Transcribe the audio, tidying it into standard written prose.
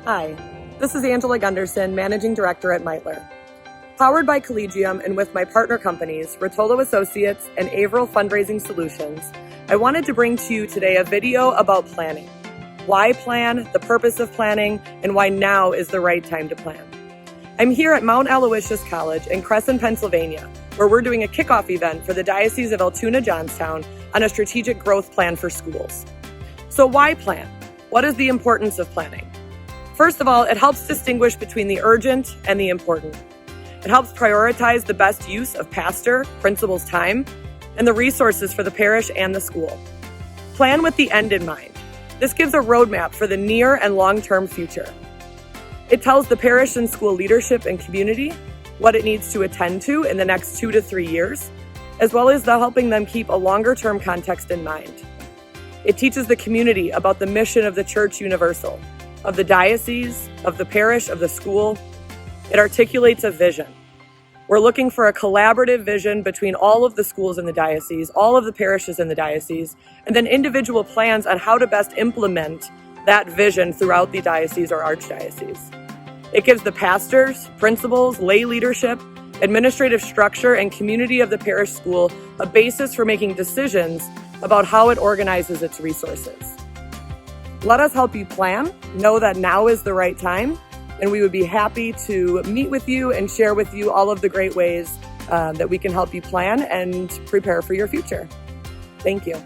Hi, this is Angela Gunderson, Managing Director at Meitler. Powered by Collegium and with my partner companies, Rotolo Associates and Averill Fundraising Solutions, I wanted to bring to you today a video about planning. Why plan, the purpose of planning, and why now is the right time to plan. I'm here at Mount Aloysius College in Crescent, Pennsylvania, where we're doing a kickoff event for the Diocese of Altoona-Johnstown on a strategic growth plan for schools. So why plan? What is the importance of planning? First of all, it helps distinguish between the urgent and the important. It helps prioritize the best use of pastor, principal's time, and the resources for the parish and the school. Plan with the end in mind. This gives a roadmap for the near and long-term future. It tells the parish and school leadership and community what it needs to attend to in the next 2 to 3 years, as well as helping them keep a longer-term context in mind. It teaches the community about the mission of the Church Universal, of the diocese, of the parish, of the school. It articulates a vision. We're looking for a collaborative vision between all of the schools in the diocese, all of the parishes in the diocese, and then individual plans on how to best implement that vision throughout the diocese or archdiocese. It gives the pastors, principals, lay leadership, administrative structure, and community of the parish school a basis for making decisions about how it organizes its resources. Let us help you plan. Know that now is the right time, and we would be happy to meet with you and share with you all of the great ways that we can help you plan and prepare for your future. Thank you.